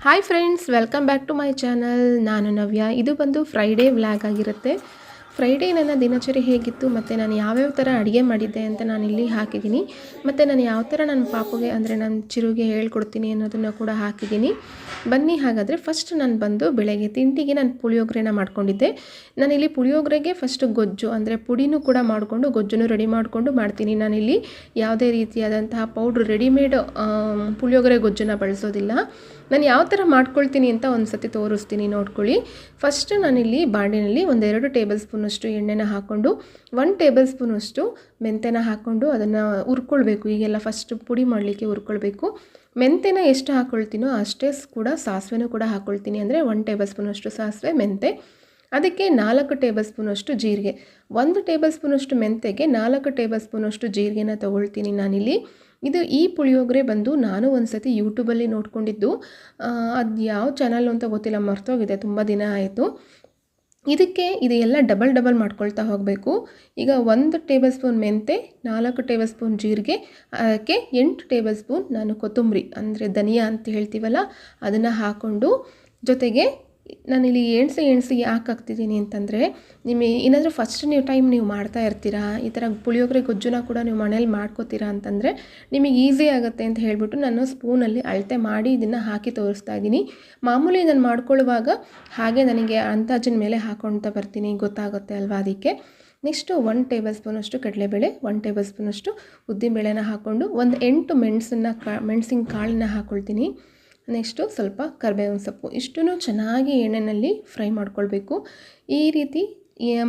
Hi friends, welcome back to my channel. ನಾನು ನವ್ಯ. ಇದು ಬಂದು ಫ್ರೈಡೇ ವ್ಲಾಗ್ ಆಗಿರುತ್ತೆ. ಫ್ರೈಡೇ ನನ್ನ ದಿನಚರಿ ಹೇಗಿತ್ತು ಮತ್ತು ನಾನು ಯಾವ್ಯಾವ ಥರ ಅಡುಗೆ ಮಾಡಿದ್ದೆ ಅಂತ ನಾನಿಲ್ಲಿ ಹಾಕಿದ್ದೀನಿ. ಮತ್ತು ನಾನು ಯಾವ ಥರ ನನ್ನ ಪಾಪುಗೆ ಅಂದರೆ ನನ್ನ ಚಿರುಗೆ ಹೇಳ್ಕೊಡ್ತೀನಿ ಅನ್ನೋದನ್ನು ಕೂಡ ಹಾಕಿದ್ದೀನಿ. ಬನ್ನಿ ಹಾಗಾದರೆ ಫಸ್ಟ್ ನಾನು ಬಂದು ಬೆಳಗ್ಗೆ ತಿಂಡಿಗೆ ನಾನು ಪುಳಿಯೋಗರೆನ ಮಾಡ್ಕೊಂಡಿದ್ದೆ. ನಾನಿಲ್ಲಿ ಪುಳಿಯೋಗರೆಗೆ ಫಸ್ಟು ಗೊಜ್ಜು ಅಂದರೆ ಪುಡಿನೂ ಕೂಡ ಮಾಡಿಕೊಂಡು ಗೊಜ್ಜನ್ನು ರೆಡಿ ಮಾಡಿಕೊಂಡು ಮಾಡ್ತೀನಿ. ನಾನಿಲ್ಲಿ ಯಾವುದೇ ರೀತಿಯಾದಂತಹ ಪೌಡ್ರ್ ರೆಡಿಮೇಡ್ ಪುಳಿಯೋಗರೆ ಗೊಜ್ಜನ್ನು ಬಳಸೋದಿಲ್ಲ. ನಾನು ಯಾವ ಥರ ಮಾಡ್ಕೊಳ್ತೀನಿ ಅಂತ ಒಂದು ಸತಿ ತೋರಿಸ್ತೀನಿ, ನೋಡ್ಕೊಳ್ಳಿ. ಫಸ್ಟ್ ನಾನಿಲ್ಲಿ ಬಾಣಲೆಯಲ್ಲಿ 1-2 ಟೇಬಲ್ ಸ್ಪೂನಷ್ಟು ಎಣ್ಣೆನ ಹಾಕ್ಕೊಂಡು 1 ಟೇಬಲ್ ಸ್ಪೂನಷ್ಟು ಮೆಂತೆನ ಹಾಕ್ಕೊಂಡು ಅದನ್ನು ಹುರ್ಕೊಳ್ಬೇಕು. ಈಗೆಲ್ಲ ಫಸ್ಟ್ ಪುಡಿ ಮಾಡಲಿಕ್ಕೆ ಹುರ್ಕೊಳ್ಬೇಕು. ಮೆಂತೆನ ಎಷ್ಟು ಹಾಕ್ಕೊಳ್ತೀನೋ ಅಷ್ಟೇ ಕೂಡ ಸಾಸಿವೆನೂ ಕೂಡ ಹಾಕ್ಕೊಳ್ತೀನಿ. ಅಂದರೆ 1 ಟೇಬಲ್ ಸ್ಪೂನಷ್ಟು ಸಾಸಿವೆ, ಮೆಂತೆ, ಅದಕ್ಕೆ 4 ಟೇಬಲ್ ಸ್ಪೂನಷ್ಟು ಜೀರಿಗೆ. 1 ಟೇಬಲ್ ಸ್ಪೂನಷ್ಟು ಮೆಂತೆಗೆ 4 ಟೇಬಲ್ ಸ್ಪೂನಷ್ಟು ಜೀರಿಗೆನ ತೊಗೊಳ್ತೀನಿ ನಾನಿಲ್ಲಿ. ಈ ಪುಳಿಯೋಗರೆ ಬಂದು ನಾನು ಒಂದು ಸತಿ ಯೂಟ್ಯೂಬಲ್ಲಿ ನೋಡ್ಕೊಂಡಿದ್ದು, ಅದು ಯಾವ ಚಾನಲ್ಲು ಅಂತ ಗೊತ್ತಿಲ್ಲ, ಮರ್ತೋಗಿದೆ, ತುಂಬ ದಿನ ಆಯಿತು. ಇದು ಎಲ್ಲ ಡಬಲ್ ಮಾಡ್ಕೊಳ್ತಾ ಹೋಗಬೇಕು. ಈಗ 1 ಟೇಬಲ್ ಸ್ಪೂನ್ ಮೆಂತೆ, 4 ಟೇಬಲ್ ಸ್ಪೂನ್ ಜೀರಿಗೆ, ಅದಕ್ಕೆ 8 ಟೇಬಲ್ ಸ್ಪೂನ್ ನಾನು ಕೊತ್ತಂಬರಿ ಅಂದರೆ ಧನಿಯಾ ಅಂತ ಹೇಳ್ತೀವಲ್ಲ ಅದನ್ನು ಹಾಕ್ಕೊಂಡು, ಜೊತೆಗೆ ನಾನಿಲ್ಲಿ ಎಣ್ಸಿ ಯಾಕೆ ಹಾಕ್ತಿದ್ದೀನಿ ಅಂತಂದರೆ, ಏನಾದರೂ ಫಸ್ಟ್ ಟೈಮ್ ನೀವು ಮಾಡ್ತಾ ಇರ್ತೀರಾ, ಈ ಥರ ಪುಳಿಯೋಗರೆ ಗೊಜ್ಜುನ ಕೂಡ ನೀವು ಮನೇಲಿ ಮಾಡ್ಕೋತೀರಾ ಅಂತಂದರೆ ನಿಮಗೆ ಈಸಿ ಆಗುತ್ತೆ ಅಂತ ಹೇಳಿಬಿಟ್ಟು ನಾನು ಸ್ಪೂನಲ್ಲಿ ಅಳತೆ ಮಾಡಿ ಇದನ್ನು ಹಾಕಿ ತೋರಿಸ್ತಾ ಇದ್ದೀನಿ. ಮಾಮೂಲಿ ನಾನು ಮಾಡ್ಕೊಳ್ಳುವಾಗ ಹಾಗೆ ನನಗೆ ಅಂದಾಜಿನ ಮೇಲೆ ಹಾಕ್ಕೊಳ್ತಾ ಬರ್ತೀನಿ, ಗೊತ್ತಾಗುತ್ತೆ ಅಲ್ವಾ, ಅದಕ್ಕೆ. ನೆಕ್ಸ್ಟು 1 ಟೇಬಲ್ ಸ್ಪೂನಷ್ಟು ಕಡಲೆಬೇಳೆ, 1 ಟೇಬಲ್ ಸ್ಪೂನಷ್ಟು ಉದ್ದಿನಬೇಳೆನ ಹಾಕ್ಕೊಂಡು 8 ಮೆಣಸಿನ ಕಾಳನ್ನ ಹಾಕ್ಕೊಳ್ತೀನಿ. ನೆಕ್ಸ್ಟು ಸ್ವಲ್ಪ ಕರಿಬೇವಿನ ಸೊಪ್ಪು, ಇಷ್ಟೂ ಚೆನ್ನಾಗಿ ಎಣ್ಣೆಯಲ್ಲಿ ಫ್ರೈ ಮಾಡ್ಕೊಳ್ಬೇಕು. ಈ ರೀತಿ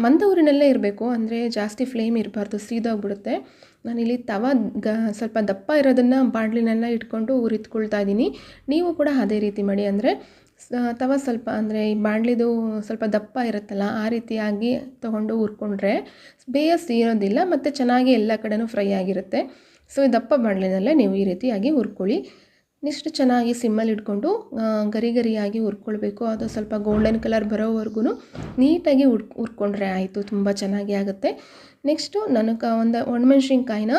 ಮಂದ ಊರಿನಲ್ಲೇ ಇರಬೇಕು, ಅಂದರೆ ಜಾಸ್ತಿ ಫ್ಲೇಮ್ ಇರಬಾರ್ದು, ಸೀದೋಗ್ಬಿಡುತ್ತೆ. ನಾನಿಲ್ಲಿ ಸ್ವಲ್ಪ ದಪ್ಪ ಇರೋದನ್ನು ಬಾಣಲಿನೆಲ್ಲ ಇಟ್ಕೊಂಡು ಹುರಿದ್ಕೊಳ್ತಾ ಇದ್ದೀನಿ. ನೀವು ಕೂಡ ಅದೇ ರೀತಿ ಮಾಡಿ. ಅಂದರೆ ಸ್ವಲ್ಪ ಅಂದರೆ ಈ ಬಾಣಲಿದು ಸ್ವಲ್ಪ ದಪ್ಪ ಇರುತ್ತಲ್ಲ, ಆ ರೀತಿಯಾಗಿ ತೊಗೊಂಡು ಹುರ್ಕೊಂಡ್ರೆ ಬೇಯಿಸಿರೋದಿಲ್ಲ ಮತ್ತು ಚೆನ್ನಾಗಿ ಎಲ್ಲ ಕಡೆನೂ ಫ್ರೈ ಆಗಿರುತ್ತೆ. ಸೊ ಈ ದಪ್ಪ ಬಾಣಲಿನಲ್ಲೇ ನೀವು ಈ ರೀತಿಯಾಗಿ ಹುರ್ಕೊಳ್ಳಿ. ನೆಕ್ಸ್ಟ್ ಚೆನ್ನಾಗಿ ಸಿಮ್ಮಲ್ಲಿ ಇಟ್ಕೊಂಡು ಗರಿಯಾಗಿ ಹುರ್ಕೊಳ್ಬೇಕು. ಅದು ಸ್ವಲ್ಪ ಗೋಲ್ಡನ್ ಕಲರ್ ಬರೋವರೆಗೂ ನೀಟಾಗಿ ಹುರ್ಕೊಂಡ್ರೆ ಆಯಿತು, ತುಂಬ ಚೆನ್ನಾಗಿ ಆಗುತ್ತೆ. ನೆಕ್ಸ್ಟು ನಾನು ಒಂದು ಒಣಮೆಣ್ಸಿನ್ಕಾಯಿನ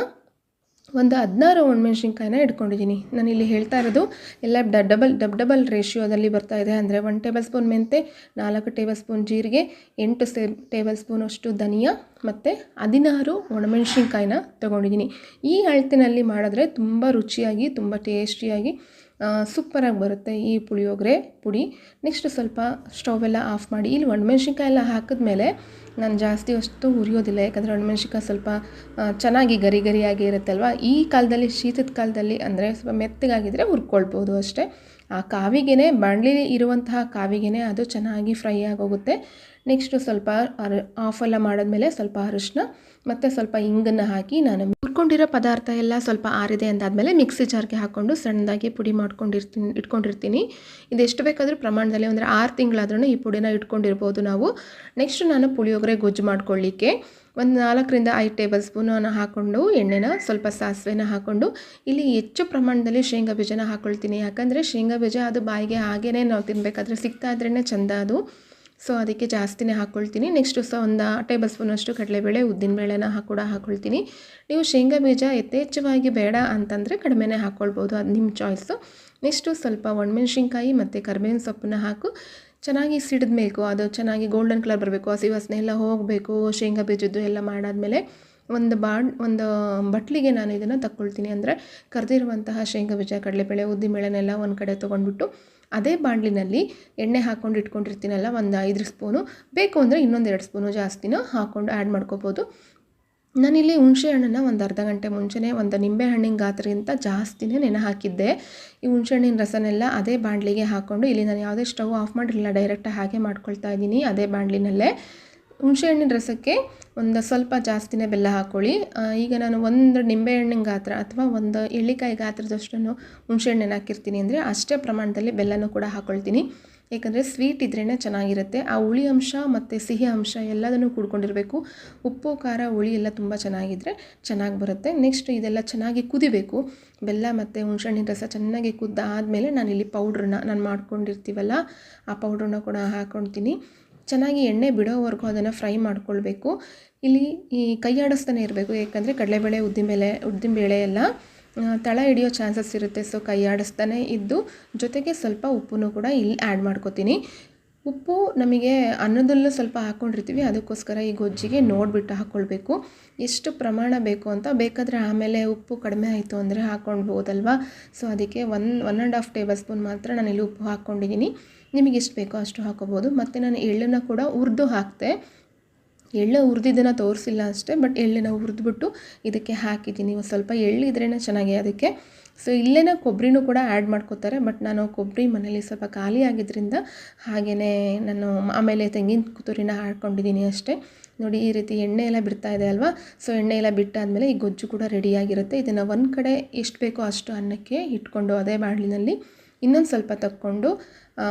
16 ಒಣಮೆಣ್ಸಿನ್ಕಾಯಿನ ಇಟ್ಕೊಂಡಿದ್ದೀನಿ. ನಾನಿಲ್ಲಿ ಹೇಳ್ತಾ ಇರೋದು ಎಲ್ಲ ಡಬಲ್ ರೇಷಿಯೋದಲ್ಲಿ ಬರ್ತಾಯಿದೆ. ಅಂದರೆ 1 ಟೇಬಲ್ ಸ್ಪೂನ್ ಮೆಂತೆ, 4 ಟೇಬಲ್ ಸ್ಪೂನ್ ಜೀರಿಗೆ, 8 ಟೇಬಲ್ ಸ್ಪೂನಷ್ಟು ಧನಿಯಾ ಮತ್ತು 16 ಒಣಮೆಣ್ಸಿನ್ಕಾಯಿನ ತೊಗೊಂಡಿದ್ದೀನಿ. ಈ ಅಳತೆನಲ್ಲಿ ಮಾಡಿದ್ರೆ ತುಂಬ ರುಚಿಯಾಗಿ, ತುಂಬ ಟೇಸ್ಟಿಯಾಗಿ, ಸೂಪರಾಗಿ ಬರುತ್ತೆ ಈ ಪುಳಿಯೋಗರೆ ಪುಡಿ. ನೆಕ್ಸ್ಟ್ ಸ್ವಲ್ಪ ಸ್ಟವೆಲ್ಲ ಆಫ್ ಮಾಡಿ. ಇಲ್ಲಿ ಒಣಮೆಣ್ಸಿನ್ಕಾಯಿ ಎಲ್ಲ ಹಾಕಿದ್ಮೇಲೆ ನಾನು ಜಾಸ್ತಿ ಅಷ್ಟು ಹುರಿಯೋದಿಲ್ಲ, ಯಾಕಂದರೆ ಒಣಮೆಣ್ಸಿನ್ಕಾಯಿ ಸ್ವಲ್ಪ ಚೆನ್ನಾಗಿ ಗರಿಯಾಗಿ ಇರುತ್ತಲ್ವ. ಈ ಕಾಲದಲ್ಲಿ, ಶೀತದ ಕಾಲದಲ್ಲಿ ಅಂದರೆ ಸ್ವಲ್ಪ ಮೆತ್ತಗಾಗಿದ್ದರೆ ಹುರ್ಕೊಳ್ಬೋದು ಅಷ್ಟೇ. ಆ ಕಾವಿಗೆ, ಬಾಣಲಿ ಇರುವಂತಹ ಕಾವಿಗೆ ಅದು ಚೆನ್ನಾಗಿ ಫ್ರೈ ಆಗೋಗುತ್ತೆ. ನೆಕ್ಸ್ಟು ಸ್ವಲ್ಪ ಆಫೆಲ್ಲ ಮಾಡಿದ್ಮೇಲೆ ಸ್ವಲ್ಪ ಅರಿಶಿನ ಮತ್ತು ಸ್ವಲ್ಪ ಇಂಗನ್ನು ಹಾಕಿ ನಾನು ಹುರ್ಕೊಂಡಿರೋ ಪದಾರ್ಥ ಎಲ್ಲ ಸ್ವಲ್ಪ ಆರಿದೆ ಅಂದಾದಮೇಲೆ ಮಿಕ್ಸಿ ಜಾರ್ಗೆ ಹಾಕ್ಕೊಂಡು ಸಣ್ಣದಾಗಿ ಪುಡಿ ಇಟ್ಕೊಂಡಿರ್ತೀನಿ. ಇದೆಷ್ಟು ಬೇಕಾದರೂ ಪ್ರಮಾಣದಲ್ಲಿ, ಅಂದರೆ 6 ತಿಂಗಳಾದ್ರೂ ಈ ಪುಡಿನ ಇಟ್ಕೊಂಡಿರ್ಬೋದು ನಾವು. ನೆಕ್ಸ್ಟ್ ನಾನು ಪುಳಿಯೋಗರೆ ಗೊಜ್ಜು ಮಾಡ್ಕೊಳ್ಳಿಕ್ಕೆ 4-5 ಟೇಬಲ್ ಸ್ಪೂನನ್ನು ಹಾಕ್ಕೊಂಡು ಎಣ್ಣೆನ, ಸ್ವಲ್ಪ ಸಾಸಿವೆನ ಹಾಕ್ಕೊಂಡು, ಇಲ್ಲಿ ಹೆಚ್ಚು ಪ್ರಮಾಣದಲ್ಲಿ ಶೇಂಗಾ ಬೀಜನ ಹಾಕ್ಕೊಳ್ತೀನಿ. ಯಾಕಂದರೆ ಶೇಂಗಾ ಬೀಜ ಅದು ಬಾಯಿಗೆ ಹಾಗೇ ನಾವು ತಿನ್ನಬೇಕಾದ್ರೆ ಸಿಗ್ತಾ ಇದ್ರೇ ಚೆಂದ ಅದು. ಸೊ ಅದಕ್ಕೆ ಜಾಸ್ತಿನೇ ಹಾಕ್ಕೊಳ್ತೀನಿ. ನೆಕ್ಸ್ಟು 1 ಟೇಬಲ್ ಸ್ಪೂನಷ್ಟು ಕಡಲೆಬೇಳೆ, ಉದ್ದಿನಬೇಳೆನ ಹಾಕ್ಕೊಳ್ತೀನಿ. ನೀವು ಶೇಂಗಾ ಬೀಜ ಯಥೇಚ್ಛವಾಗಿ ಬೇಡ ಅಂತಂದರೆ ಕಡಿಮೆನೇ ಹಾಕ್ಕೊಳ್ಬೋದು, ಅದು ನಿಮ್ಮ ಚಾಯ್ಸು. ನೆಕ್ಸ್ಟು ಸ್ವಲ್ಪ ಒಣಮೆಣ್ಸಿನ್ಕಾಯಿ ಮತ್ತು ಕರಿಬೇವಿನ ಸೊಪ್ಪನ್ನ ಹಾಕು ಚೆನ್ನಾಗಿ ಸಿಡಿದ್ಮೇಲೆ ಅದು ಚೆನ್ನಾಗಿ ಗೋಲ್ಡನ್ ಕಲರ್ ಬರಬೇಕು, ಹಸಿ ವಾಸನೆ ಎಲ್ಲ ಹೋಗಬೇಕು. ಶೇಂಗಾ ಬೀಜದ್ದು ಎಲ್ಲ ಮಾಡಾದಮೇಲೆ ಒಂದು ಬಟ್ಲಿಗೆ ನಾನು ಇದನ್ನು ತಗೊಳ್ತೀನಿ. ಅಂದರೆ ಕರೆದಿರುವಂತಹ ಶೇಂಗಾ ಬೀಜ, ಕಡಲೆಬೇಳೆ, ಉದ್ದಿನಬೇಳೆನೆಲ್ಲ ಒಂದು ಕಡೆ ತೊಗೊಂಡ್ಬಿಟ್ಟು ಅದೇ ಬಾಣಲಿನಲ್ಲಿ ಎಣ್ಣೆ ಹಾಕ್ಕೊಂಡು ಇಟ್ಕೊಂಡಿರ್ತೀನಲ್ಲ, 5 ಸ್ಪೂನು, ಬೇಕು ಅಂದರೆ ಇನ್ನೊಂದು 2 ಸ್ಪೂನು ಜಾಸ್ತಿನ ಹಾಕ್ಕೊಂಡು ಆ್ಯಡ್ ಮಾಡ್ಕೋಬೋದು. ನಾನಿಲ್ಲಿ ಹುಣಸೆ ಹಣ್ಣನ್ನು ಒಂದು ಅರ್ಧ ಗಂಟೆ ಮುಂಚೆನೇ ಒಂದು ನಿಂಬೆ ಹಣ್ಣಿನ ಗಾತ್ರಕ್ಕಿಂತ ಜಾಸ್ತಿನೇ ನೆನೆ ಹಾಕಿದ್ದೆ. ಈ ಹುಣಸೆ ಹಣ್ಣಿನ ರಸನೆಲ್ಲ ಅದೇ ಬಾಣಲಿಗೆ ಹಾಕ್ಕೊಂಡು, ಇಲ್ಲಿ ನಾನು ಯಾವುದೇ ಸ್ಟವ್ ಆಫ್ ಮಾಡಿರಲಿಲ್ಲ, ಡೈರೆಕ್ಟಾಗಿ ಹಾಗೆ ಮಾಡ್ಕೊಳ್ತಾ ಇದ್ದೀನಿ ಅದೇ ಬಾಣಲಿನಲ್ಲೇ. ಹುಣಸೆ ಹಣ್ಣಿನ ರಸಕ್ಕೆ ಒಂದು ಸ್ವಲ್ಪ ಜಾಸ್ತಿನೇ ಬೆಲ್ಲ ಹಾಕ್ಕೊಳ್ಳಿ. ಈಗ ನಾನು ಒಂದು ನಿಂಬೆಹಣ್ಣಿನ ಗಾತ್ರ ಅಥವಾ ಒಂದು ಎಳ್ಳಿಕಾಯಿ ಗಾತ್ರದಷ್ಟನ್ನು ಹುಣಸೆ ಹಣ್ಣನ್ನು ಹಾಕಿರ್ತೀನಿ, ಅಂದರೆ ಅಷ್ಟೇ ಪ್ರಮಾಣದಲ್ಲಿ ಬೆಲ್ಲನೂ ಕೂಡ ಹಾಕ್ಕೊಳ್ತೀನಿ. ಏಕೆಂದರೆ ಸ್ವೀಟ್ ಇದ್ರೇ ಚೆನ್ನಾಗಿರುತ್ತೆ. ಆ ಹುಳಿ ಅಂಶ ಮತ್ತು ಸಿಹಿ ಅಂಶ ಎಲ್ಲದನ್ನು ಕೂಡ್ಕೊಂಡಿರಬೇಕು. ಉಪ್ಪು, ಖಾರ, ಹುಳಿ ಎಲ್ಲ ತುಂಬ ಚೆನ್ನಾಗಿದ್ದರೆ ಚೆನ್ನಾಗಿ ಬರುತ್ತೆ. ನೆಕ್ಸ್ಟ್ ಇದೆಲ್ಲ ಚೆನ್ನಾಗಿ ಕುದಿಬೇಕು. ಬೆಲ್ಲ ಮತ್ತು ಹುಣಸೆಹಣ್ಣಿನ ರಸ ಚೆನ್ನಾಗಿ ಕುದ್ದಾದಮೇಲೆ ನಾನಿಲ್ಲಿ ಪೌಡ್ರನ್ನ ನಾನು ಮಾಡ್ಕೊಂಡಿರ್ತೀವಲ್ಲ ಆ ಪೌಡ್ರನ್ನ ಕೂಡ ಹಾಕ್ಕೊಳ್ತೀನಿ. ಚೆನ್ನಾಗಿ ಎಣ್ಣೆ ಬಿಡೋವರೆಗೂ ಅದನ್ನು ಫ್ರೈ ಮಾಡ್ಕೊಳ್ಬೇಕು. ಇಲ್ಲಿ ಈ ಕೈ ಆಡಿಸ್ತಾನೆ ಇರಬೇಕು, ಏಕೆಂದರೆ ಕಡಲೆಬೇಳೆ, ಉದ್ದಿನಬೇಳೆ ಎಲ್ಲ ತಳ ಹಿಡಿಯೋ ಚಾನ್ಸಸ್ ಇರುತ್ತೆ. ಸೊ ಕೈ ಆಡಿಸ್ತಾನೆ ಇದ್ದು ಜೊತೆಗೆ ಸ್ವಲ್ಪ ಉಪ್ಪನ್ನು ಕೂಡ ಇಲ್ಲಿ ಆ್ಯಡ್ ಮಾಡ್ಕೋತೀನಿ. ಉಪ್ಪು ನಮಗೆ ಅನ್ನದಲ್ಲೂ ಸ್ವಲ್ಪ ಹಾಕ್ಕೊಂಡಿರ್ತೀವಿ, ಅದಕ್ಕೋಸ್ಕರ ಈ ಗೊಜ್ಜಿಗೆ ನೋಡಿಬಿಟ್ಟು ಹಾಕ್ಕೊಳ್ಬೇಕು ಎಷ್ಟು ಪ್ರಮಾಣ ಬೇಕು ಅಂತ. ಬೇಕಾದರೆ ಆಮೇಲೆ ಉಪ್ಪು ಕಡಿಮೆ ಆಯಿತು ಅಂದರೆ ಹಾಕ್ಕೊಳ್ಬೋದಲ್ವ. ಸೊ ಅದಕ್ಕೆ 1.5 ಟೇಬಲ್ ಸ್ಪೂನ್ ಮಾತ್ರ ನಾನಿಲ್ಲಿ ಉಪ್ಪು ಹಾಕ್ಕೊಂಡಿದ್ದೀನಿ. ನಿಮಗೆ ಎಷ್ಟು ಬೇಕೋ ಅಷ್ಟು ಹಾಕ್ಕೋಬೋದು. ಮತ್ತು ನಾನು ಎಳ್ಳನ್ನು ಕೂಡ ಹುರಿದು ಹಾಕಿದೆ. ಎಳ್ಳು ಹುರಿದಿದ್ದನ್ನು ತೋರಿಸಿಲ್ಲ ಅಷ್ಟೇ, ಬಟ್ ಎಳ್ಳನ್ನು ಹುರಿದ್ಬಿಟ್ಟು ಇದಕ್ಕೆ ಹಾಕಿದ್ದೀನಿ. ಸ್ವಲ್ಪ ಎಳ್ಳಿದ್ರೇ ಚೆನ್ನಾಗಿ ಅದಕ್ಕೆ. ಸೊ ಇಲ್ಲೇನ ಕೊಬ್ಬರಿನೂ ಕೂಡ ಆ್ಯಡ್ ಮಾಡ್ಕೋತಾರೆ, ಬಟ್ ನಾನು ಕೊಬ್ಬರಿ ಮನೇಲಿ ಸ್ವಲ್ಪ ಖಾಲಿ ಆಗಿದ್ದರಿಂದ ಹಾಗೆಯೇ ನಾನು ಆಮೇಲೆ ತೆಂಗಿನ ತುರಿನ ಹಾಕ್ಕೊಂಡಿದ್ದೀನಿ ಅಷ್ಟೇ. ನೋಡಿ ಈ ರೀತಿ ಎಣ್ಣೆ ಎಲ್ಲ ಬಿಡ್ತಾ ಇದೆ ಅಲ್ವಾ. ಸೊ ಎಣ್ಣೆ ಎಲ್ಲ ಬಿಟ್ಟಾದಮೇಲೆ ಈ ಗೊಜ್ಜು ಕೂಡ ರೆಡಿಯಾಗಿರುತ್ತೆ. ಇದನ್ನು ಒಂದು ಕಡೆ ಎಷ್ಟು ಬೇಕೋ ಅಷ್ಟು ಅನ್ನಕ್ಕೆ ಇಟ್ಕೊಂಡು ಅದೇ ಬಾಣಲಿನಲ್ಲಿ ಇನ್ನೊಂದು ಸ್ವಲ್ಪ ತಕ್ಕೊಂಡು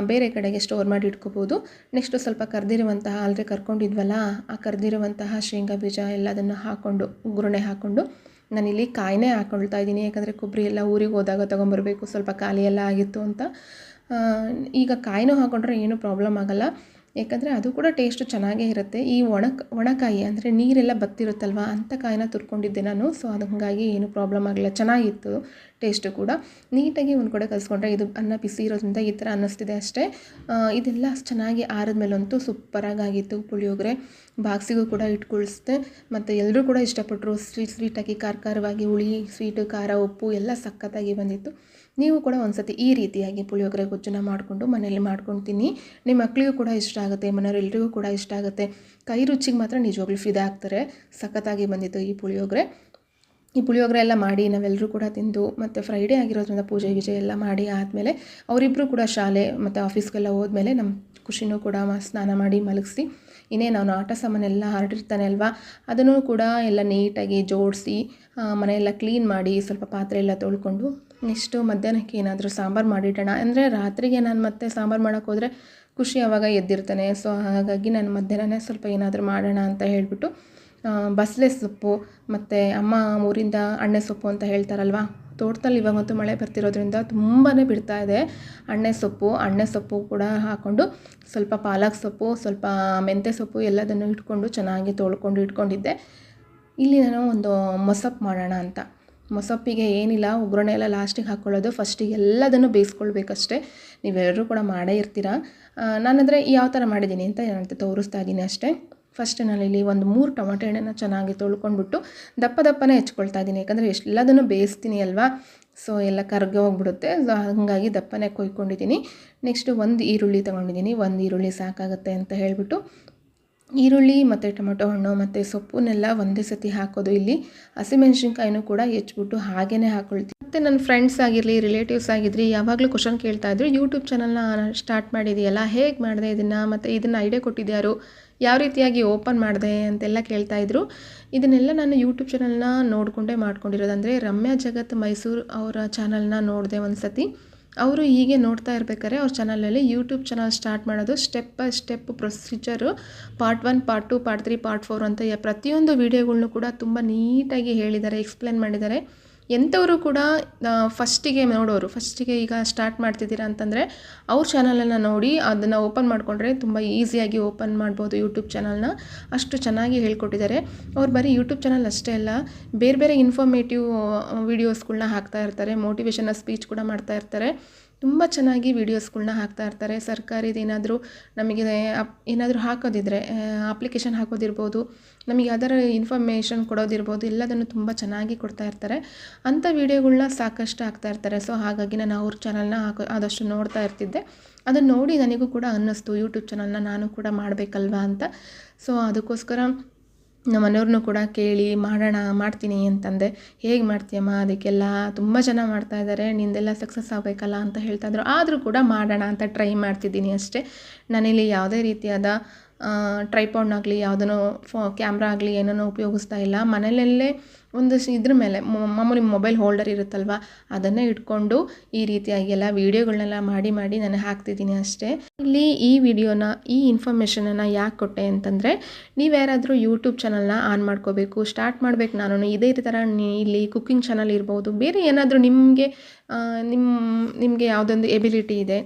ಬೇರೆ ಕಡೆಗೆ ಸ್ಟೋರ್ ಮಾಡಿ ಇಟ್ಕೋಬೋದು. ನೆಕ್ಸ್ಟು ಸ್ವಲ್ಪ ಕರೆದಿರುವಂತಹ ಆಲ್ರೆಡಿ ಕರ್ಕೊಂಡಿದ್ವಲ್ಲ, ಆ ಕರೆದಿರುವಂತಹ ಶೇಂಗಾ ಬೀಜ ಎಲ್ಲದನ್ನು ಹಾಕ್ಕೊಂಡು ಒಗ್ಗರಣೆ ಹಾಕ್ಕೊಂಡು ನಾನಿಲ್ಲಿ ಕಾಯಿನೇ ಹಾಕ್ಕೊಳ್ತಾ ಇದ್ದೀನಿ. ಯಾಕಂದರೆ ಕೊಬ್ಬರಿ ಎಲ್ಲ ಊರಿಗೆ ಹೋದಾಗ ತೊಗೊಂಬರಬೇಕು, ಸ್ವಲ್ಪ ಖಾಲಿ ಎಲ್ಲ ಆಗಿತ್ತು ಅಂತ. ಈಗ ಕಾಯಿನೂ ಹಾಕ್ಕೊಂಡ್ರೆ ಏನೂ ಪ್ರಾಬ್ಲಮ್ ಆಗೋಲ್ಲ, ಯಾಕಂದರೆ ಅದು ಕೂಡ ಟೇಸ್ಟು ಚೆನ್ನಾಗೇ ಇರುತ್ತೆ. ಈ ಒಣಕಾಯಿ ಅಂದರೆ ನೀರೆಲ್ಲ ಬತ್ತಿರುತ್ತಲ್ವ, ಅಂಥ ಕಾಯಿನ ತುರ್ಕೊಂಡಿದ್ದೆ ನಾನು. ಸೊ ಅದು ಹಾಗಾಗಿ ಏನೂ ಪ್ರಾಬ್ಲಮ್ ಆಗಲಿಲ್ಲ, ಚೆನ್ನಾಗಿತ್ತು ಟೇಸ್ಟು ಕೂಡ. ನೀಟಾಗಿ ಒಂದು ಕಡೆ ಕಲಿಸ್ಕೊಂಡ್ರೆ ಇದು ಅನ್ನ ಬಿಸಿ ಇರೋದ್ರಿಂದ ಈ ಥರ ಅನ್ನಿಸ್ತಿದೆ ಅಷ್ಟೇ. ಇದೆಲ್ಲ ಚೆನ್ನಾಗಿ ಆರಿದ್ಮೇಲಂತೂ ಸೂಪರಾಗಿತ್ತು ಪುಳಿಯೋಗರೆ. ಬಾಕ್ಸಿಗೂ ಕೂಡ ಇಟ್ಕೊಳಿಸ್ದೆ, ಮತ್ತು ಎಲ್ಲರೂ ಕೂಡ ಇಷ್ಟಪಟ್ಟರು. ಸ್ವೀಟಾಗಿ ಖಾರವಾಗಿ ಹುಳಿ, ಸ್ವೀಟು, ಖಾರ, ಉಪ್ಪು ಎಲ್ಲ ಸಖತ್ತಾಗಿ ಬಂದಿತ್ತು. ನೀವು ಕೂಡ ಒಂದ್ಸತಿ ಈ ರೀತಿಯಾಗಿ ಪುಳಿಯೋಗರೆ ಗೊಜ್ಜನ್ನ ಮಾಡಿಕೊಂಡು ಮನೆಯಲ್ಲಿ ಮಾಡ್ಕೊಳ್ತೀನಿ. ನಿಮ್ಮ ಮಕ್ಕಳಿಗೂ ಕೂಡ ಇಷ್ಟ ಆಗುತ್ತೆ, ಮನೆಯವರೆಲ್ಲರಿಗೂ ಕೂಡ ಇಷ್ಟ ಆಗುತ್ತೆ. ಕೈ ರುಚಿಗೆ ಮಾತ್ರ ನಿಜವಾಗ್ಲೂ ಫಿದಾ ಆಗ್ತಾರೆ. ಸಖತ್ತಾಗಿ ಬಂದಿತ್ತು ಈ ಪುಳಿಯೋಗರೆ. ಈ ಪುಳಿಯೋಗರೆ ಎಲ್ಲ ಮಾಡಿ ನಾವೆಲ್ಲರೂ ಕೂಡ ತಿಂದು, ಮತ್ತು ಫ್ರೈಡೇ ಆಗಿರೋದ್ರಿಂದ ಪೂಜೆ ಗೀಜೆ ಎಲ್ಲ ಮಾಡಿ ಆದಮೇಲೆ ಅವರಿಬ್ಬರು ಕೂಡ ಶಾಲೆ ಮತ್ತು ಆಫೀಸ್ಗೆಲ್ಲ ಹೋದ್ಮೇಲೆ ನಮ್ಮ ಖುಷಿನೂ ಕೂಡ ಸ್ನಾನ ಮಾಡಿ ಮಲಗಿಸಿ, ಇನ್ನೇನು ಅವನು ಆಟ ಸಾಮಾನೆಲ್ಲ ಹರಡಿರ್ತಾನೆ ಅಲ್ವಾ, ಅದನ್ನು ಕೂಡ ಎಲ್ಲ ನೀಟಾಗಿ ಜೋಡಿಸಿ ಮನೆಯೆಲ್ಲ ಕ್ಲೀನ್ ಮಾಡಿ ಸ್ವಲ್ಪ ಪಾತ್ರೆ ಎಲ್ಲ ತೊಳ್ಕೊಂಡು ನೆಕ್ಸ್ಟು ಮಧ್ಯಾಹ್ನಕ್ಕೆ ಏನಾದರೂ ಸಾಂಬಾರು ಮಾಡಿಡೋಣ. ಅಂದರೆ ರಾತ್ರಿಗೆ ನಾನು ಮತ್ತೆ ಸಾಂಬಾರು ಮಾಡೋಕ್ಕೆ ಹೋದರೆ ಖುಷಿ ಆವಾಗ ಎದ್ದಿರ್ತಾನೆ. ಸೊ ಹಾಗಾಗಿ ನಾನು ಮಧ್ಯಾಹ್ನನೇ ಸ್ವಲ್ಪ ಏನಾದರೂ ಮಾಡೋಣ ಅಂತ ಹೇಳಿಬಿಟ್ಟು ಬಸಳೆ ಸೊಪ್ಪು ಮತ್ತು ಅಮ್ಮ ಊರಿಂದ ಅಣ್ಣೆ ಸೊಪ್ಪು ಅಂತ ಹೇಳ್ತಾರಲ್ವ, ತೋಟದಲ್ಲಿ ಇವಾಗಂತೂ ಮಳೆ ಬರ್ತಿರೋದ್ರಿಂದ ತುಂಬಾ ಬಿಡ್ತಾ ಇದೆ ಅಣ್ಣೆ ಸೊಪ್ಪು ಕೂಡ ಹಾಕ್ಕೊಂಡು, ಸ್ವಲ್ಪ ಪಾಲಕ್ ಸೊಪ್ಪು, ಸ್ವಲ್ಪ ಮೆಂತ್ಯ ಸೊಪ್ಪು ಎಲ್ಲದನ್ನು ಇಟ್ಕೊಂಡು ಚೆನ್ನಾಗಿ ತೊಳ್ಕೊಂಡು ಇಟ್ಕೊಂಡಿದ್ದೆ. ಇಲ್ಲಿ ನಾನು ಒಂದು ಮೊಸಪ್ಪು ಮಾಡೋಣ ಅಂತ. ಮೊಸಪ್ಪಿಗೆ ಏನಿಲ್ಲ, ಒಗ್ಗರಣೆ ಎಲ್ಲ ಲಾಸ್ಟಿಗೆ ಹಾಕ್ಕೊಳ್ಳೋದು, ಫಸ್ಟಿಗೆ ಎಲ್ಲದನ್ನು ಬೇಯಿಸ್ಕೊಳ್ಬೇಕಷ್ಟೇ. ನೀವೆಲ್ಲರೂ ಕೂಡ ಮಾಡೇ ಇರ್ತೀರ. ನಾನಂದರೆ ಯಾವ ಥರ ಮಾಡಿದ್ದೀನಿ ಅಂತ ಏನಂತ ತೋರಿಸ್ತಾ ಇದ್ದೀನಿ ಅಷ್ಟೇ. ಫಸ್ಟ್ ನಾನಿಲ್ಲಿ ಒಂದು 3 ಟೊಮೆಟೊ ಹಣ್ಣನ್ನು ಚೆನ್ನಾಗಿ ತೊಳ್ಕೊಂಡ್ಬಿಟ್ಟು ದಪ್ಪನೇ ಹೆಚ್ಕೊಳ್ತಾ ಇದ್ದೀನಿ. ಯಾಕಂದರೆ ಎಲ್ಲದನ್ನು ಬೇಯಿಸ್ತೀನಿ ಅಲ್ವಾ, ಸೊ ಎಲ್ಲ ಕರಗಿ ಹೋಗ್ಬಿಡುತ್ತೆ. ಸೊ ಹಾಗಾಗಿ ದಪ್ಪನೇ ಕೊಯ್ಕೊಂಡಿದ್ದೀನಿ. ನೆಕ್ಸ್ಟು ಒಂದು ಈರುಳ್ಳಿ ತೊಗೊಂಡಿದ್ದೀನಿ. ಒಂದು ಈರುಳ್ಳಿ ಸಾಕಾಗುತ್ತೆ ಅಂತ ಹೇಳಿಬಿಟ್ಟು ಈರುಳ್ಳಿ ಮತ್ತು ಟೊಮೆಟೊ ಹಣ್ಣು ಮತ್ತು ಸೊಪ್ಪನ್ನೆಲ್ಲ ಒಂದೇ ಸತಿ ಹಾಕೋದು. ಇಲ್ಲಿ ಹಸಿಮೆಣ್ಸಿನ್ಕಾಯಿನೂ ಕೂಡ ಹೆಚ್ಚಿಬಿಟ್ಟು ಹಾಗೇ ಹಾಕ್ಕೊಳ್ತೀನಿ. ಮತ್ತು ನನ್ನ ಫ್ರೆಂಡ್ಸ್ ಆಗಿರಲಿ, ರಿಲೇಟಿವ್ಸ್ ಆಗಿರಲಿ ಯಾವಾಗಲೂ ಕ್ವಶನ್ ಕೇಳ್ತಾಯಿದ್ರು, ಯೂಟ್ಯೂಬ್ ಚಾನಲ್ನ ಸ್ಟಾರ್ಟ್ ಮಾಡಿದೆಯಲ್ಲ, ಹೇಗೆ ಮಾಡಿದೆ ಇದನ್ನು, ಮತ್ತು ಇದನ್ನು ಐಡಿಯಾ ಕೊಟ್ಟಿದ್ಯಾರು, ಯಾವ ರೀತಿಯಾಗಿ ಓಪನ್ ಮಾಡಿದೆ ಅಂತೆಲ್ಲ ಕೇಳ್ತಾಯಿದ್ರು. ಇದನ್ನೆಲ್ಲ ನಾನು ಯೂಟ್ಯೂಬ್ ಚಾನಲ್ನ ನೋಡಿಕೊಂಡೇ ಮಾಡ್ಕೊಂಡಿರೋದು. ಅಂದರೆ ರಮ್ಯಾ ಜಗತ್ ಮೈಸೂರು ಅವರ ಚಾನಲ್ನ ನೋಡಿದೆ ಒಂದು ಸತಿ. ಅವರು ಹೀಗೆ ನೋಡ್ತಾ ಇರ್ಬೇಕಾದ್ರೆ ಅವ್ರ ಚಾನಲಲ್ಲಿ ಯೂಟ್ಯೂಬ್ ಚಾನಲ್ ಸ್ಟಾರ್ಟ್ ಮಾಡೋದು step by step procedure, part 1, part 2, part 3, part 4 ಅಂತ ಪ್ರತಿಯೊಂದು ವೀಡಿಯೋಗಳ್ನೂ ಕೂಡ ತುಂಬ ನೀಟಾಗಿ ಹೇಳಿದ್ದಾರೆ, ಎಕ್ಸ್ಪ್ಲೇನ್ ಮಾಡಿದ್ದಾರೆ. ಎಂಥವರು ಕೂಡ ಫಸ್ಟಿಗೆ ನೋಡೋರು, ಫಸ್ಟಿಗೆ ಈಗ ಸ್ಟಾರ್ಟ್ ಮಾಡ್ತಿದ್ದೀರಾ ಅಂತಂದರೆ ಅವ್ರ ಚಾನಲನ್ನು ನೋಡಿ ಅದನ್ನು ಓಪನ್ ಮಾಡಿಕೊಂಡ್ರೆ ತುಂಬ ಈಸಿಯಾಗಿ ಓಪನ್ ಮಾಡ್ಬೋದು ಯೂಟ್ಯೂಬ್ ಚಾನಲ್ನ. ಅಷ್ಟು ಚೆನ್ನಾಗಿ ಹೇಳ್ಕೊಟ್ಟಿದ್ದಾರೆ. ಅವ್ರು ಬರೀ ಯೂಟ್ಯೂಬ್ ಚಾನಲ್ ಅಷ್ಟೇ ಅಲ್ಲ, ಬೇರೆ ಬೇರೆ ಇನ್ಫಾರ್ಮೇಟಿವ್ ವೀಡಿಯೋಸ್ಗಳ್ನ ಹಾಕ್ತಾ ಇರ್ತಾರೆ, ಮೋಟಿವೇಶನಲ್ ಸ್ಪೀಚ್ ಕೂಡ ಮಾಡ್ತಾ ಇರ್ತಾರೆ. ತುಂಬ ಚೆನ್ನಾಗಿ ವೀಡಿಯೋಸ್ಗಳ್ನ ಹಾಕ್ತಾ ಇರ್ತಾರೆ. ಸರ್ಕಾರಿದು ಏನಾದರೂ ನಮಗೆ ಏನಾದರೂ ಹಾಕೋದಿದ್ರೆ, ಅಪ್ಲಿಕೇಶನ್ ಹಾಕೋದಿರ್ಬೋದು, ನಮಗೆ ಯಾವ್ದಾರು ಇನ್ಫಾರ್ಮೇಷನ್ ಕೊಡೋದಿರ್ಬೋದು, ಎಲ್ಲದನ್ನು ತುಂಬ ಚೆನ್ನಾಗಿ ಕೊಡ್ತಾ ಇರ್ತಾರೆ. ಅಂಥ ವೀಡಿಯೋಗಳ್ನ ಸಾಕಷ್ಟು ಹಾಕ್ತಾ ಇರ್ತಾರೆ. ಸೊ ಹಾಗಾಗಿ ನಾನು ಅವ್ರ ಚಾನಲ್ನ ಆದಷ್ಟು ನೋಡ್ತಾ ಇರ್ತಿದ್ದೆ. ಅದನ್ನು ನೋಡಿ ನನಗೂ ಕೂಡ ಅನ್ನಿಸ್ತು ಯೂಟ್ಯೂಬ್ ಚಾನಲ್ನ ನಾನು ಕೂಡ ಮಾಡಬೇಕಲ್ವಾ ಅಂತ. ಸೊ ಅದಕ್ಕೋಸ್ಕರ ನಮ್ಮ ಮನೆಯವ್ರನ್ನೂ ಕೂಡ ಕೇಳಿ ಮಾಡ್ತೀನಿ ಅಂತಂದೆ. ಹೇಗೆ ಮಾಡ್ತೀಯಮ್ಮ, ಅದಕ್ಕೆಲ್ಲ ತುಂಬ ಜನ ಮಾಡ್ತಾಯಿದ್ದಾರೆ, ನಿಂದೆಲ್ಲ ಸಕ್ಸಸ್ ಆಗಬೇಕಲ್ಲ ಅಂತ ಹೇಳ್ತಾಯಿದ್ರು. ಆದರೂ ಕೂಡ ಮಾಡೋಣ ಅಂತ ಟ್ರೈ ಮಾಡ್ತಿದ್ದೀನಿ ಅಷ್ಟೇ. ನಾನಿಲ್ಲಿ ಯಾವುದೇ ರೀತಿಯಾದ ಟ್ರೈಪಾಡ್ನಾಗಲಿ ಯಾವುದನ್ನು ಕ್ಯಾಮ್ರಾ ಆಗಲಿ ಏನನ್ನೂ ಉಪಯೋಗಿಸ್ತಾ ಇಲ್ಲ. ಮನೆಯಲ್ಲೇ ಒಂದು ಇದ್ರ ಮೇಲೆ ಮಾಮೂಲಿ ಮೊಬೈಲ್ ಹೋಲ್ಡರ್ ಇರುತ್ತಲ್ವ, ಅದನ್ನೇ ಇಟ್ಕೊಂಡು ಈ ರೀತಿಯಾಗಿ ಎಲ್ಲ ವೀಡಿಯೋಗಳನ್ನೆಲ್ಲ ಮಾಡಿ ನಾನು ಹಾಕ್ತಿದ್ದೀನಿ ಅಷ್ಟೇ. ಇಲ್ಲಿ ಈ ವಿಡಿಯೋನ, ಈ ಇನ್ಫಾರ್ಮೇಷನನ್ನು ಯಾಕೆ ಕೊಟ್ಟೆ ಅಂತಂದರೆ, ನೀವು ಯಾರಾದರೂ ಯೂಟ್ಯೂಬ್ ಚಾನಲ್ನ ಆನ್ ಮಾಡ್ಕೋಬೇಕು, ಸ್ಟಾರ್ಟ್ ಮಾಡಬೇಕು. ನಾನು ಇದೇ ಥರ ಇಲ್ಲಿ ಕುಕ್ಕಿಂಗ್ ಚಾನಲ್ ಇರ್ಬೋದು, ಬೇರೆ ಏನಾದರೂ ನಿಮಗೆ ಯಾವುದೊಂದು ಎಬಿಲಿಟಿ ಇದೆ,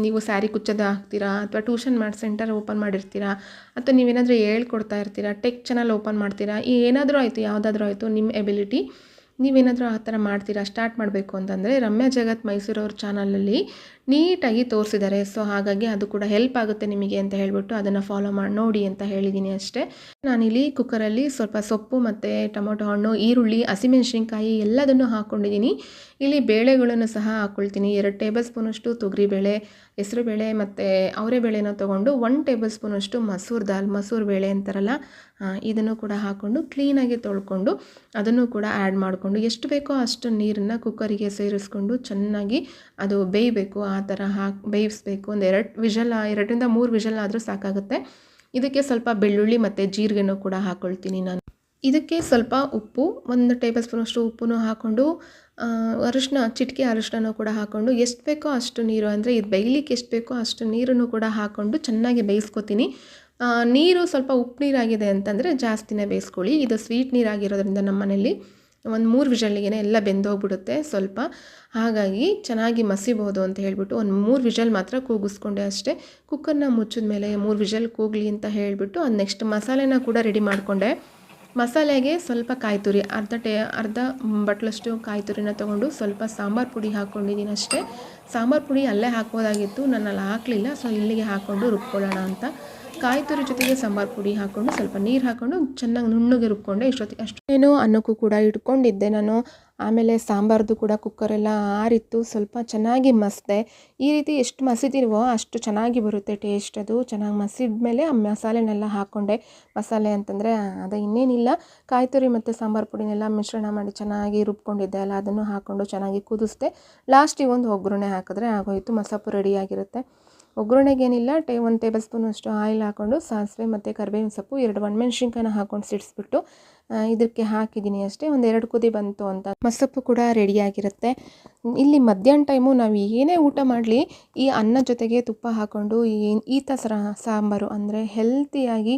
ನೀವು ಸ್ಯಾರಿ ಕುಚ್ಚೋದು ಹಾಕ್ತೀರಾ, ಅಥವಾ ಟ್ಯೂಷನ್ ಸೆಂಟರ್ ಓಪನ್ ಮಾಡಿರ್ತೀರಾ, ಅಥವಾ ನೀವೇನಾದರೂ ಹೇಳ್ಕೊಡ್ತಾ ಇರ್ತೀರಾ, ಟೆಕ್ ಚಾನಲ್ ಓಪನ್ ಮಾಡ್ತೀರಾ, ಏನಾದರೂ ಆಯಿತು, ಯಾವುದಾದ್ರೂ ಆಯಿತು, ನಿಮ್ಮ ಎಬಿಲಿಟಿ ನೀವೇನಾದರೂ ಆ ಥರ ಮಾಡ್ತೀರಾ, ಸ್ಟಾರ್ಟ್ ಮಾಡಬೇಕು ಅಂತಂದರೆ ರಮ್ಯಾ ಜಗತ್ ಮೈಸೂರವ್ರ ಚಾನಲಲ್ಲಿ ನೀಟಾಗಿ ತೋರಿಸಿದ್ದಾರೆ. ಸೊ ಹಾಗಾಗಿ ಅದು ಕೂಡ ಹೆಲ್ಪ್ ಆಗುತ್ತೆ ನಿಮಗೆ ಅಂತ ಹೇಳಿಬಿಟ್ಟು ಅದನ್ನು ಫಾಲೋ ಮಾಡಿ ನೋಡಿ ಅಂತ ಹೇಳಿದ್ದೀನಿ ಅಷ್ಟೇ. ನಾನಿಲ್ಲಿ ಕುಕ್ಕರಲ್ಲಿ ಸ್ವಲ್ಪ ಸೊಪ್ಪು ಮತ್ತು ಟೊಮೊಟೊ ಹಣ್ಣು, ಈರುಳ್ಳಿ, ಹಸಿಮೆಣಸಿನ್ಕಾಯಿ ಎಲ್ಲದನ್ನು ಹಾಕ್ಕೊಂಡಿದ್ದೀನಿ. ಇಲ್ಲಿ ಬೇಳೆಗಳನ್ನು ಸಹ ಹಾಕ್ಕೊಳ್ತೀನಿ. 2 ಟೇಬಲ್ ಸ್ಪೂನಷ್ಟು ತೊಗರಿಬೇಳೆ, ಹೆಸರುಬೇಳೆ ಮತ್ತು ಅವರೆಬೇಳೆನ ತೊಗೊಂಡು 1 ಟೇಬಲ್ ಸ್ಪೂನಷ್ಟು ಮಸೂರು ಬೇಳೆ ಅಂತಾರಲ್ಲ, ಇದನ್ನು ಕೂಡ ಹಾಕ್ಕೊಂಡು ಕ್ಲೀನಾಗಿ ತೊಳ್ಕೊಂಡು ಅದನ್ನು ಕೂಡ ಆ್ಯಡ್ ಮಾಡಿಕೊಂಡು ಎಷ್ಟು ಬೇಕೋ ಅಷ್ಟು ನೀರನ್ನು ಕುಕ್ಕರಿಗೆ ಸೇರಿಸ್ಕೊಂಡು ಚೆನ್ನಾಗಿ ಅದು ಬೇಯಬೇಕು. ಆ ಥರ ಬೇಯಿಸಬೇಕು. ಒಂದು 2 ರಿಂದ 3 ವಿಷಲ್ ಆದರೂ ಸಾಕಾಗುತ್ತೆ. ಇದಕ್ಕೆ ಸ್ವಲ್ಪ ಬೆಳ್ಳುಳ್ಳಿ ಮತ್ತು ಜೀರಿಗೆನೂ ಕೂಡ ಹಾಕ್ಕೊಳ್ತೀನಿ ನಾನು. ಇದಕ್ಕೆ ಸ್ವಲ್ಪ ಉಪ್ಪು, 1 ಟೇಬಲ್ ಸ್ಪೂನಷ್ಟು ಉಪ್ಪನ್ನು ಹಾಕ್ಕೊಂಡು ಚಿಟಿಕೆ ಅರಿಶಿನನೂ ಕೂಡ ಹಾಕ್ಕೊಂಡು ಎಷ್ಟು ಬೇಕೋ ಅಷ್ಟು ನೀರು, ಅಂದರೆ ಇದು ಬೇಯಲಿಕ್ಕೆ ಎಷ್ಟು ಬೇಕೋ ಅಷ್ಟು ನೀರನ್ನು ಕೂಡ ಹಾಕ್ಕೊಂಡು ಚೆನ್ನಾಗಿ ಬೇಯಿಸ್ಕೊತೀನಿ. ನೀರು ಸ್ವಲ್ಪ ಉಪ್ಪು ನೀರಾಗಿದೆ ಅಂತಂದರೆ ಜಾಸ್ತಿನೇ ಬೇಯಿಸ್ಕೊಳ್ಳಿ. ಇದು ಸ್ವೀಟ್ ನೀರಾಗಿರೋದ್ರಿಂದ ನಮ್ಮ ಮನೇಲಿ ಒಂದು 3 ವಿಷಲ್ಗೆ ಎಲ್ಲ ಬೆಂದೋಗ್ಬಿಡುತ್ತೆ ಸ್ವಲ್ಪ. ಹಾಗಾಗಿ ಚೆನ್ನಾಗಿ ಮಸಿಬೋದು ಅಂತ ಹೇಳಿಬಿಟ್ಟು ಒಂದು 3 ವಿಷಲ್ ಮಾತ್ರ ಕೂಗಿಸ್ಕೊಂಡೆ ಅಷ್ಟೇ. ಕುಕ್ಕರ್ನ ಮುಚ್ಚಿದ ಮೇಲೆ 3 ವಿಷಲ್ ಕೂಗಲಿ ಅಂತ ಹೇಳಿಬಿಟ್ಟು ಅದು ನೆಕ್ಸ್ಟ್ ಮಸಾಲೆನ ಕೂಡ ರೆಡಿ ಮಾಡಿಕೊಂಡೆ. ಮಸಾಲೆಗೆ ಸ್ವಲ್ಪ ಕಾಯಿ ತುರಿ, ಅರ್ಧ ಬಟ್ಲಷ್ಟು ಕಾಯಿ ತುರಿನ ತೊಗೊಂಡು ಸ್ವಲ್ಪ ಸಾಂಬಾರು ಪುಡಿ ಹಾಕ್ಕೊಂಡಿದ್ದೀನಿ ಅಷ್ಟೇ. ಸಾಂಬಾರು ಪುಡಿ ಅಲ್ಲೇ ಹಾಕ್ಬೋದಾಗಿತ್ತು, ನಾನು ಅಲ್ಲಿ ಹಾಕಲಿಲ್ಲ. ಸೊ ಇಲ್ಲಿಗೆ ಹಾಕ್ಕೊಂಡು ರುಬ್ಕೊಳ್ಳೋಣ ಅಂತ ಕಾಯಿ ತುರಿ ಜೊತೆಗೆ ಸಾಂಬಾರು ಪುಡಿ ಹಾಕ್ಕೊಂಡು ಸ್ವಲ್ಪ ನೀರು ಹಾಕ್ಕೊಂಡು ಚೆನ್ನಾಗಿ ನುಣ್ಣಗೆ ರುಬ್ಕೊಂಡೆ. ಇಷ್ಟೊತ್ತಿಗೆ ಅಷ್ಟೇನೋ ಅನ್ನಕ್ಕೂ ಕೂಡ ಇಟ್ಕೊಂಡಿದ್ದೆ ನಾನು. ಆಮೇಲೆ ಸಾಂಬಾರ್ದು ಕೂಡ ಕುಕ್ಕರೆಲ್ಲ ಆರಿತ್ತು, ಸ್ವಲ್ಪ ಚೆನ್ನಾಗಿ ಮಸಿದೆ. ಈ ರೀತಿ ಎಷ್ಟು ಮಸಿದಿರುವೋ ಅಷ್ಟು ಚೆನ್ನಾಗಿ ಬರುತ್ತೆ ಟೇಸ್ಟ್. ಅದು ಚೆನ್ನಾಗಿ ಮಸಿದ ಮೇಲೆ ಆ ಮಸಾಲೆನೆಲ್ಲ ಹಾಕ್ಕೊಂಡೆ. ಮಸಾಲೆ ಅಂತಂದರೆ ಅದು ಇನ್ನೇನಿಲ್ಲ, ಕಾಯಿ ತುರಿ ಮತ್ತು ಸಾಂಬಾರು ಪುಡಿನೆಲ್ಲ ಮಿಶ್ರಣ ಮಾಡಿ ಚೆನ್ನಾಗಿ ರುಬ್ಕೊಂಡಿದ್ದೆ ಅಲ್ಲ, ಅದನ್ನು ಹಾಕ್ಕೊಂಡು ಚೆನ್ನಾಗಿ ಕುದಿಸ್ದೆ. ಲಾಸ್ಟಿಗೆ ಒಂದು ಒಗ್ಗರಣೆ ಹಾಕಿದ್ರೆ ಆಗೋಯಿತು, ಮಸಪ್ಪು ರೆಡಿಯಾಗಿರುತ್ತೆ. ಒಗ್ಗರಣೆಗೇನಿಲ್ಲ, 1 ಟೇಬಲ್ ಸ್ಪೂನಷ್ಟು ಆಯಿಲ್ ಹಾಕ್ಕೊಂಡು ಸಾಸಿವೆ ಮತ್ತು ಕರಿಬೇವಿನ ಸೊಪ್ಪು, 2 ಒಣಮೆಣ್ಸಿನ್ಕಾಯಿನ ಹಾಕ್ಕೊಂಡು ಸಿಡಿಸ್ಬಿಟ್ಟು ಇದಕ್ಕೆ ಹಾಕಿದ್ದೀನಿ ಅಷ್ಟೇ. 2 ಕುದಿ ಬಂತು ಅಂತ ಮಸಪ್ಪು ಕೂಡ ರೆಡಿಯಾಗಿರುತ್ತೆ. ಇಲ್ಲಿ ಮಧ್ಯಾಹ್ನ ಟೈಮು ನಾವು ಏನೇ ಊಟ ಮಾಡಲಿ ಈ ಅನ್ನ ಜೊತೆಗೆ ತುಪ್ಪ ಹಾಕ್ಕೊಂಡು ಈ ಥರ ಸಾಂಬಾರು, ಅಂದರೆ ಹೆಲ್ತಿಯಾಗಿ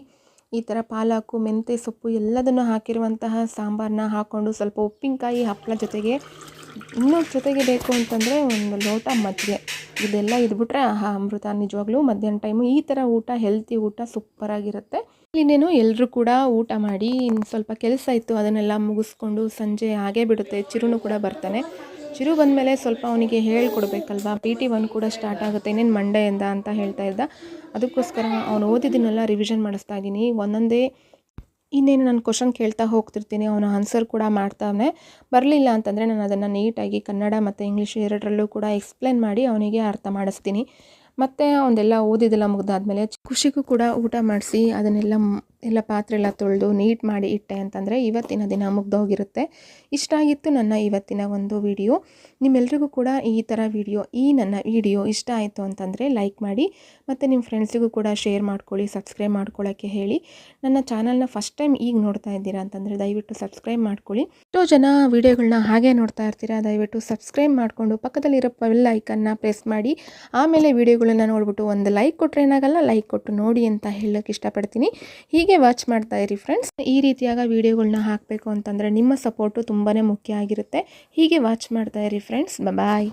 ಈ ಥರ ಪಾಲಕು, ಮೆಂತ್ಯ ಸೊಪ್ಪು ಎಲ್ಲದನ್ನು ಹಾಕಿರುವಂತಹ ಸಾಂಬಾರನ್ನ ಹಾಕ್ಕೊಂಡು ಸ್ವಲ್ಪ ಉಪ್ಪಿನಕಾಯಿ, ಹಪ್ಪಳ ಜೊತೆಗೆ ಇನ್ನೂ ಜೊತೆಗೆ ಬೇಕು ಅಂತಂದರೆ ಒಂದು ಲೋಟ ಮಜ್ಜಿಗೆ, ಇದೆಲ್ಲ ಇದ್ಬಿಟ್ರೆ ಅಮೃತ. ನಿಜವಾಗ್ಲೂ ಮಧ್ಯಾಹ್ನ ಟೈಮು ಈ ಥರ ಊಟ, ಹೆಲ್ತಿ ಊಟ ಸೂಪರಾಗಿರುತ್ತೆ. ಇನ್ನೇನು ಎಲ್ಲರೂ ಕೂಡ ಊಟ ಮಾಡಿ ಇನ್ನು ಸ್ವಲ್ಪ ಕೆಲಸ ಇತ್ತು ಅದನ್ನೆಲ್ಲ ಮುಗಿಸ್ಕೊಂಡು ಸಂಜೆ ಆಗೇ ಬಿಡುತ್ತೆ. ಚಿರುನು ಕೂಡ ಬರ್ತಾನೆ. ಚಿರು ಬಂದಮೇಲೆ ಸ್ವಲ್ಪ ಅವನಿಗೆ ಹೇಳ್ಕೊಡ್ಬೇಕಲ್ವಾ, PT1 ಕೂಡ ಸ್ಟಾರ್ಟ್ ಆಗುತ್ತೆ ಇನ್ನೇನು ಮಂಡೆಯಿಂದ ಅಂತ ಹೇಳ್ತಾ ಇದ್ದ. ಅದಕ್ಕೋಸ್ಕರ ಅವನು ಓದಿದ್ದನ್ನೆಲ್ಲ ರಿವಿಷನ್ ಮಾಡಿಸ್ತಾ ಇದ್ದೀನಿ. ಒಂದೊಂದೇ ಇನ್ನೇನು ನಾನು ಕ್ವಶನ್ ಕೇಳ್ತಾ ಹೋಗ್ತಿರ್ತೀನಿ, ಅವನು ಆನ್ಸರ್ ಕೂಡ ಮಾಡ್ತಾನೆ. ಬರಲಿಲ್ಲ ಅಂತಂದರೆ ನಾನು ಅದನ್ನು ನೀಟಾಗಿ ಕನ್ನಡ ಮತ್ತು ಇಂಗ್ಲೀಷ್ ಎರಡರಲ್ಲೂ ಕೂಡ ಎಕ್ಸ್ಪ್ಲೇನ್ ಮಾಡಿ ಅವನಿಗೆ ಅರ್ಥ ಮಾಡಿಸ್ತೀನಿ. ಮತ್ತು ಅವನ್ನೆಲ್ಲ ಓದಿದೆಲ್ಲ ಮುಗ್ದಾದ್ಮೇಲೆ ಖುಷಿಗೂ ಕೂಡ ಊಟ ಮಾಡಿಸಿ ಅದನ್ನೆಲ್ಲ ಪಾತ್ರೆ ಎಲ್ಲ ತೊಳೆದು ನೀಟ್ ಮಾಡಿ ಇಟ್ಟೆ ಅಂತಂದರೆ ಇವತ್ತಿನ ದಿನ ಮುಗ್ದೋಗಿರುತ್ತೆ. ಇಷ್ಟ ಆಗಿತ್ತು ನನ್ನ ಇವತ್ತಿನ ಒಂದು ವಿಡಿಯೋ. ನಿಮ್ಮೆಲ್ರಿಗೂ ಕೂಡ ಈ ಥರ ನನ್ನ ವಿಡಿಯೋ ಇಷ್ಟ ಆಯಿತು ಅಂತಂದರೆ ಲೈಕ್ ಮಾಡಿ, ಮತ್ತು ನಿಮ್ಮ ಫ್ರೆಂಡ್ಸಿಗೂ ಕೂಡ ಶೇರ್ ಮಾಡ್ಕೊಳ್ಳಿ, ಸಬ್ಸ್ಕ್ರೈಬ್ ಮಾಡ್ಕೊಳ್ಳೋಕ್ಕೆ ಹೇಳಿ. ನನ್ನ ಚಾನಲ್ನ ಫಸ್ಟ್ ಟೈಮ್ ಈಗ ನೋಡ್ತಾ ಇದ್ದೀರಾ ಅಂತಂದರೆ ದಯವಿಟ್ಟು ಸಬ್ಸ್ಕ್ರೈಬ್ ಮಾಡ್ಕೊಳ್ಳಿ. ಎಷ್ಟೋ ಜನ ವೀಡಿಯೋಗಳನ್ನ ಹಾಗೆ ನೋಡ್ತಾ ಇರ್ತೀರಾ, ದಯವಿಟ್ಟು ಸಬ್ಸ್ಕ್ರೈಬ್ ಮಾಡಿಕೊಂಡು ಪಕ್ಕದಲ್ಲಿರೋ ಬೆಲ್ ಐಕನ್ನ ಪ್ರೆಸ್ ಮಾಡಿ ಆಮೇಲೆ ವೀಡಿಯೋಗಳನ್ನ ನೋಡಿಬಿಟ್ಟು ಒಂದು ಲೈಕ್ ಕೊಟ್ಟರೆ ಏನಾಗಲ್ಲ, ಲೈಕ್ ಕೊಟ್ಟು ನೋಡಿ ಅಂತ ಹೇಳೋಕ್ಕೆ ಇಷ್ಟಪಡ್ತೀನಿ. ಹೀಗೆ ವಾಚ್ ಮಾಡ್ತಾ ಇರಿ ಫ್ರೆಂಡ್ಸ್. ಈ ರೀತಿಯಾಗ ವೀಡಿಯೋಗಳನ್ನ ಹಾಕಬೇಕು ಅಂತಂದರೆ ನಿಮ್ಮ ಸಪೋರ್ಟು ತುಂಬಾ ಮುಖ್ಯ ಆಗಿರುತ್ತೆ. ಹೀಗೆ ವಾಚ್ ಮಾಡ್ತಾ ಇರಿ ಫ್ರೆಂಡ್ಸ್. ಬಾಯ್.